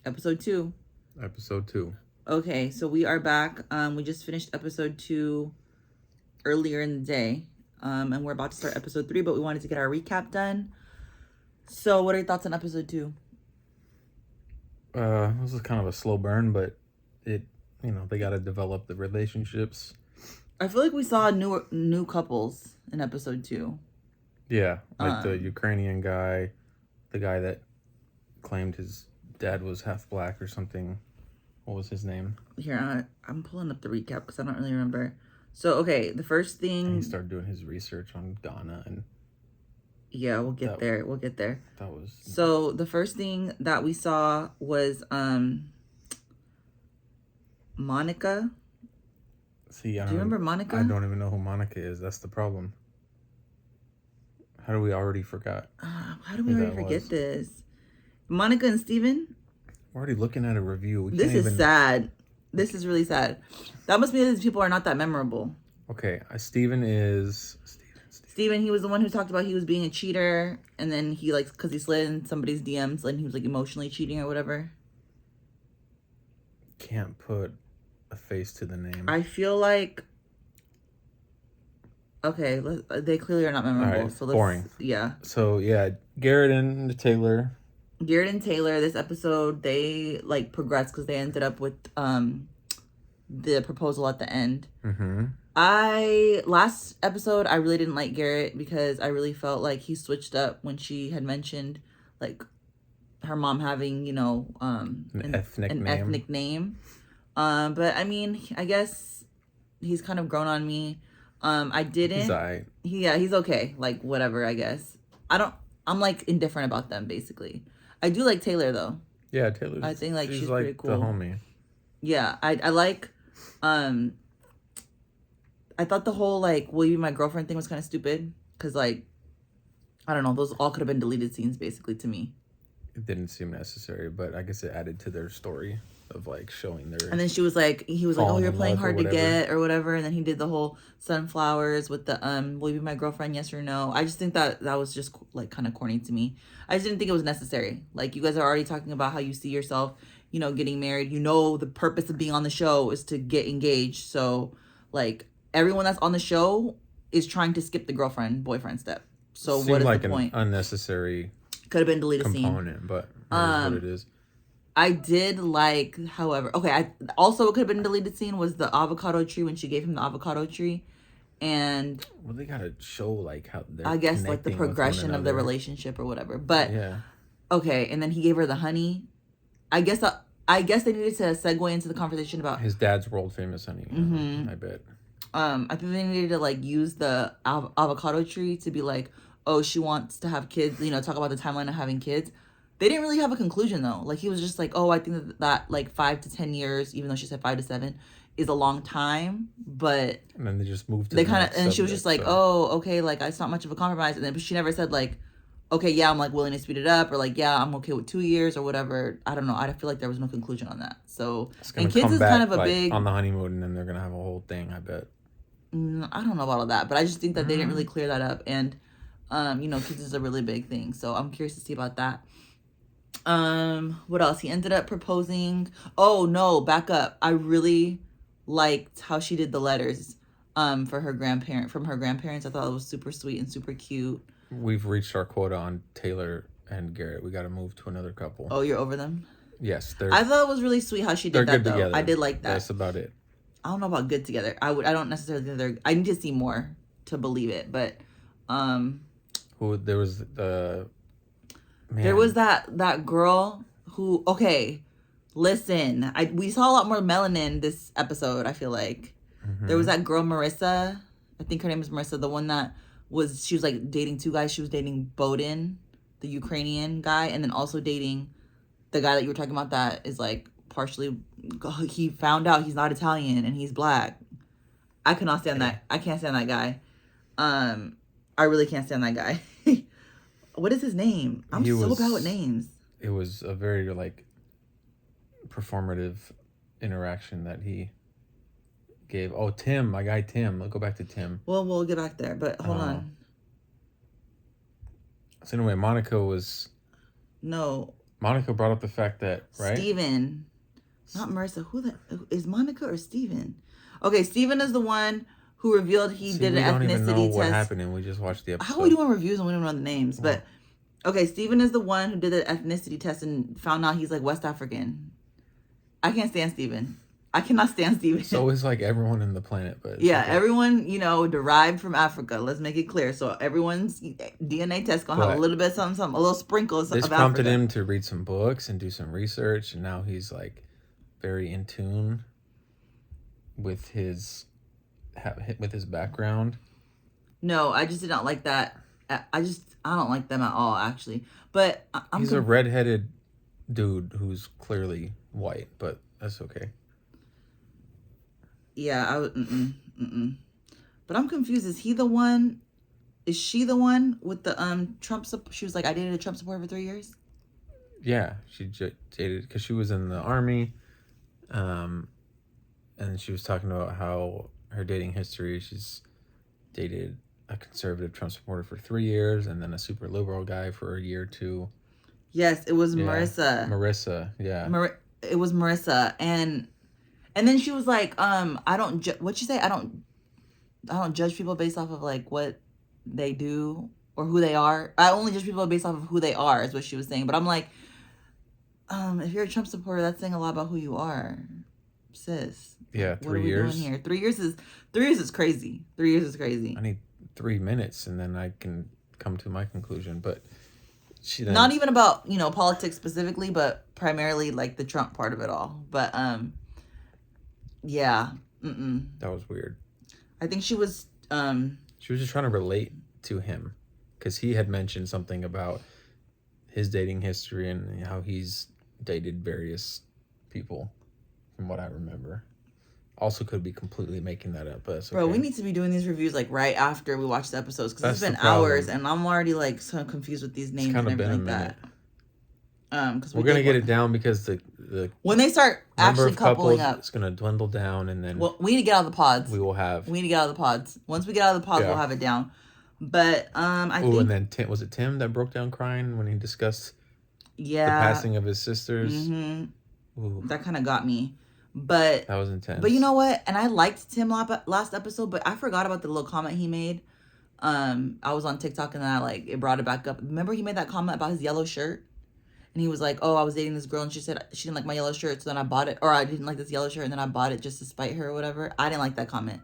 Episode 2. Episode 2. Okay, so we are back. We just finished episode 2 earlier in the day. And we're about to start episode 3, but we wanted to get our recap done. So what are your thoughts on episode 2? This is kind of a slow burn, but they got to develop the relationships. I feel like we saw new couples in episode 2. Yeah, like the Ukrainian guy, the guy that claimed his dad was half black or something. What was his name? Here, I'm pulling up the recap because I don't really remember. So, okay, the first thing... And he started doing his research on Ghana and... Yeah, we'll get there. We'll get there. That was... So, the first thing that we saw was Monica. See, do you remember Monica? I don't even know who Monica is. That's the problem. How do we already forgot? How do we already forget this? Monica and Steven? We're already looking at a review. This is sad. This is really sad. That must mean these people are not that memorable. Okay, Steven is... Steven, he was the one who talked about he was being a cheater, and then he, like, because he slid in somebody's DMs, and he was, like, emotionally cheating or whatever. Can't put a face to the name. I feel like... Okay, they clearly are not memorable. Right, so boring. Yeah. So, yeah, Garrett and Taylor. Garrett and Taylor, this episode, they, like, progressed because they ended up with the proposal at the end. Mm-hmm. Last episode, I really didn't like Garrett because I really felt like he switched up when she had mentioned, like, her mom having, an ethnic name. But, I mean, I guess he's kind of grown on me. I didn't. He's all right. He's okay. Like, whatever, I guess. I'm, like, indifferent about them, basically. I do like Taylor, though. Yeah, Taylor. I think, like, she's like pretty cool. The homie. Yeah, I like, I thought the whole, like, will you be my girlfriend thing was kind of stupid. Because, like, I don't know. Those all could have been deleted scenes, basically, to me. It didn't seem necessary, but I guess it added to their story of, like, showing their... And then he was like, oh, you're playing hard to get or whatever. And then he did the whole sunflowers with the, will you be my girlfriend, yes or no? I just think that was just, like, kind of corny to me. I just didn't think it was necessary. Like, you guys are already talking about how you see yourself, getting married. The purpose of being on the show is to get engaged. So, like, everyone that's on the show is trying to skip the boyfriend step. So what is like the point? An unnecessary could have been deleted component, but that is what it is. I did like, however, okay, also it could have been a deleted scene was the avocado tree when she gave him the avocado tree. And they gotta show like how they're I guess like the progression of the relationship or whatever. But yeah. Okay, and then he gave her the honey. I guess they needed to segue into the conversation about his dad's world famous honey. Mm-hmm. I bet. I think they needed to like use the avocado tree to be like, oh, she wants to have kids, talk about the timeline of having kids. They didn't really have a conclusion though. Like he was just like, oh, I think that like 5 to 10 years, even though she said 5 to 7, is a long time. But and then they just moved to they kind of, and she was just like, oh, okay, like it's not much of a compromise. And then but she never said like, okay, yeah, I'm like willing to speed it up, or like, yeah, I'm okay with 2 years or whatever. I don't know. I feel like there was no conclusion on that. So and kids is kind of a big on the honeymoon, and then they're gonna have a whole thing. I bet. I don't know about all that, but I just think that they didn't really clear that up, and kids is a really big thing. So I'm curious to see about that. What else? He ended up proposing. Oh no, back up. I really liked how she did the letters from her grandparents. I thought it was super sweet and super cute. We've reached our quota on Taylor and Garrett. We got to move to another couple. Oh, you're over them? Yes, I thought it was really sweet how she did that though. Together. I did like that. That's about it. I don't know about good together. I don't necessarily think I need to see more to believe it, but there was there was that girl who, okay, listen, we saw a lot more melanin this episode, I feel like. Mm-hmm. There was that girl Marissa, I think her name is Marissa, the one that she was like dating 2 guys. She was dating Bodin, the Ukrainian guy, and then also dating the guy that you were talking about that is like partially, he found out he's not Italian and he's black. I cannot stand that. I can't stand that guy. I really can't stand that guy. What is his name? I'm so bad with names. It was a very like performative interaction that he gave. Oh, Tim, my guy Tim. Let's go back to Tim. Well, we'll get back there, but hold on. So anyway, Monica was... No. Monica brought up the fact that, right? Steven. Not Marissa. Is Monica or Steven? Okay, Steven is the one who revealed he did an ethnicity test. We don't even know what happened, and we just watched the episode. How are we doing reviews and we don't know the names? But okay, Steven is the one who did the ethnicity test and found out he's like West African. I can't stand Steven. I cannot stand Steven. So it's like everyone in the planet, but yeah, okay. Everyone, derived from Africa. Let's make it clear. So everyone's DNA test gonna have a little bit of something, a little sprinkle of Africa. This prompted him to read some books and do some research, and now he's like very in tune with his background. No, I just did not like that. I don't like them at all, actually. But he's a redheaded dude who's clearly white, but that's okay. Yeah, But I'm confused. Is he the one? Is she the one with the Trump? She was like, I dated a Trump supporter for 3 years. Yeah, she dated because she was in the army, and she was talking about how her dating history. She's dated a conservative Trump supporter for 3 years, and then a super liberal guy for a year or two. Yes, it was Marissa. Marissa, yeah. It was Marissa, and then she was like, I don't. What'd she say? I don't judge people based off of like what they do or who they are. I only judge people based off of who they are, is what she was saying. But I'm like, if you're a Trump supporter, that's saying a lot about who you are, sis. Yeah, 3 years. What are we doing here? 3 years is crazy. 3 years is crazy. I need 3 minutes, and then I can come to my conclusion. But she then... not even about politics specifically, but primarily like the Trump part of it all. But yeah, that was weird. I think she was. She was just trying to relate to him, because he had mentioned something about his dating history and how he's dated various people, from what I remember. Also, could be completely making that up, but it's okay. Bro, we need to be doing these reviews like right after we watch the episodes, because it's been hours and I'm already like so confused with these names and everything like that. Because we're gonna get it down, because the when they start actually coupling up, it's gonna dwindle down, and then we need to get out of the pods. We need to get out of the pods. Once we get out of the pods, we'll have it down. But I think. And then was it Tim that broke down crying when he discussed the passing of his sisters? Mm-hmm. That kind of got me. But that was intense. But you know what? And I liked Tim last episode, but I forgot about the little comment he made. I was on TikTok and then it brought it back up. Remember he made that comment about his yellow shirt? And he was like, oh, I was dating this girl and she said she didn't like my yellow shirt, so then I bought it. Or I didn't like this yellow shirt and then I bought it just to spite her or whatever. I didn't like that comment.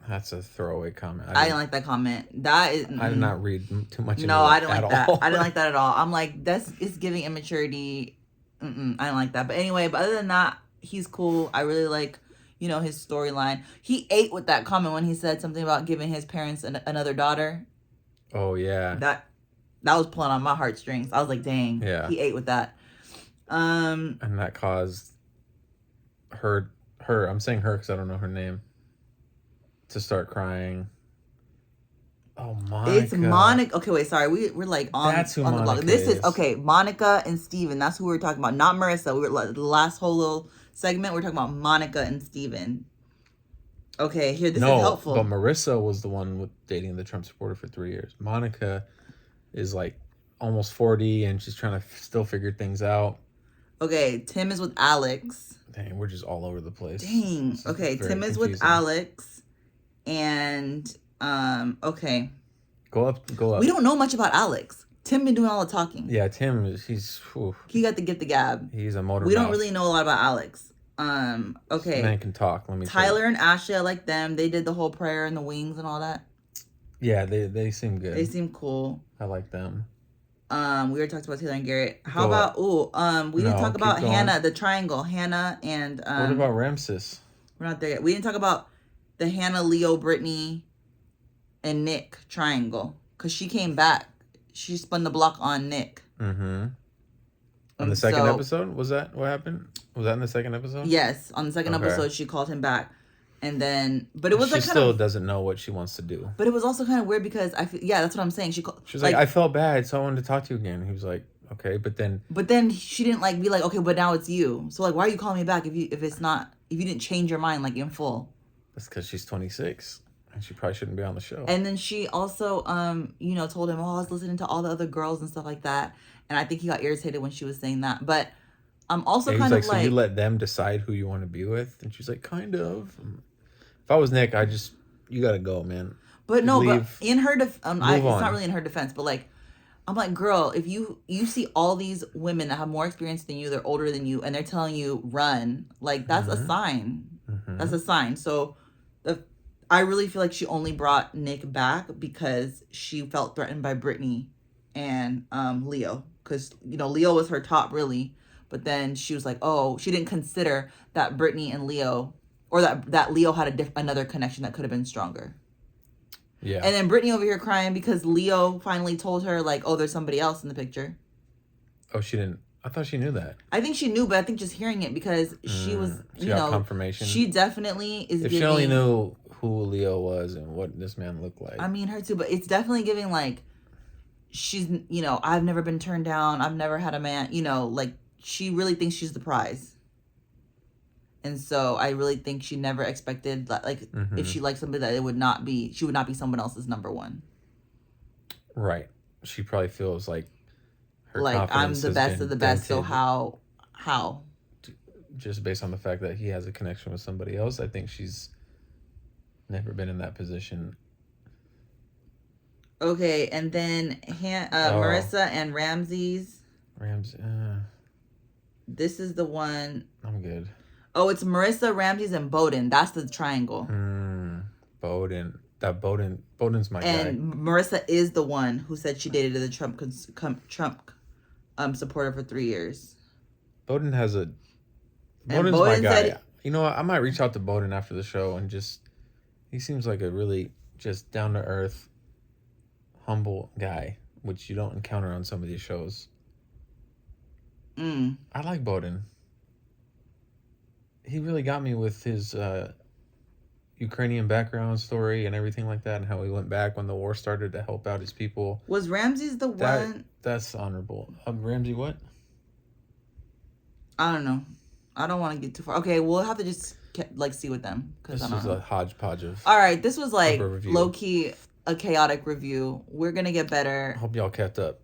That's a throwaway comment. I didn't like that comment. That is. I did not read too much. No, I didn't like that. I didn't like that at all. I'm like, it's giving immaturity. I didn't like that. But anyway, other than that, he's cool. I really like, his storyline. He ate with that comment when he said something about giving his parents another daughter. Oh yeah. That was pulling on my heartstrings. I was like, dang. Yeah. He ate with that. And that caused her. I'm saying her because I don't know her name. To start crying. Oh, Monica. It's Monica. Okay, wait, sorry. We're like on the block. This is okay. Monica and Steven. That's who we were talking about. Not Marissa. We were like the last whole little segment. We're talking about Monica and Steven. Okay, here. This is helpful. But Marissa was the one with dating the Trump supporter for 3 years. Monica is like almost 40 and she's trying to still figure things out. Okay, Tim is with Alex. Dang, we're just all over the place. Dang. Okay, Tim is with Alex. And okay. Go up. We don't know much about Alex. Tim been doing all the talking. Yeah, Tim he got the gift the gab. He's a motor. We don't really know a lot about Alex. Okay. This man can talk. Let me. Tyler and Ashley, I like them. They did the whole prayer and the wings and all that. Yeah, they seem good. They seem cool. I like them. We already talked about Taylor and Garrett. How about we didn't talk about Hannah, the triangle. Hannah and what about Ramses? We're not there yet. We didn't talk about the Hannah, Leo, Brittany, and Nick triangle. Because she came back. She spun the block on Nick. Mm-hmm. On the second episode? Was that what happened? Was that in the second episode? Yes. On the second episode, she called him back. And then, but it was she still doesn't know what she wants to do. But it was also kind of weird because that's what I'm saying. She was like, I felt bad, so I wanted to talk to you again. He was like, okay, but then she didn't be like, okay, but now it's you. So why are you calling me back if you didn't change your mind in full? That's because she's 26. And she probably shouldn't be on the show. And then she also, you know, told him, oh, I was listening to all the other girls and stuff like that. And I think he got irritated when she was saying that. But I'm also kind of like... so you let them decide who you want to be with? And she's like, kind of. If I was Nick, you got to go, man. But no, but in her it's not really in her defense, but like, I'm like, girl, if you see all these women that have more experience than you, they're older than you, and they're telling you run, like, that's a sign. That's a sign. So I really feel like she only brought Nick back because she felt threatened by Brittany and Leo. Because, you know, Leo was her top, really. But then she was like, oh, she didn't consider that Brittany and Leo, or that Leo had another connection that could have been stronger. Yeah. And then Brittany over here crying because Leo finally told her, like, oh, there's somebody else in the picture. Oh, she didn't. I thought she knew that. I think she knew, but I think just hearing it because she was, you know, confirmation. She definitely is if giving... she only knew who Leo was and what this man looked like. I mean, her too, but it's definitely giving, like, she's, you know, I've never been turned down. I've never had a man, you know, like, she really thinks she's the prize. And so I really think she never expected that, like, if she liked somebody, that she would not be someone else's number one. Right. She probably feels like her like, I'm the best of the best, so how? Just based on the fact that he has a connection with somebody else, I think she's never been in that position. Okay, and then Marissa and Ramses. This is the one. I'm good. Oh, it's Marissa, Ramses, and Bowden. That's the triangle. Bowden. Bowden's my guy. And Marissa is the one who said she dated the Trump supporter for 3 years. Bowden's my guy. You know what? I might reach out to Bowden after the show and he seems like a really just down to earth, humble guy, which you don't encounter on some of these shows. I like Bowden. He really got me with his Ukrainian background story and everything like that, and how he went back when the war started to help out his people. Was Ramses the one? That's honorable. Ramsey what? I don't know. I don't want to get too far. Okay, we'll have to just see with them. This was a hodgepodge of... All right, this was like low-key a chaotic review. We're going to get better. I hope y'all kept up.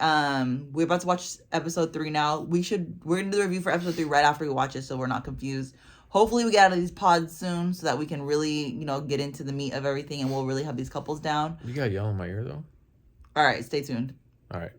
We're about to watch episode 3 now. We're gonna do the review for episode 3 right after we watch it, so we're not confused. Hopefully we get out of these pods soon so that we can really, you know, get into the meat of everything, and we'll really have these couples down. You got yell in my ear though. All right, stay tuned. All right.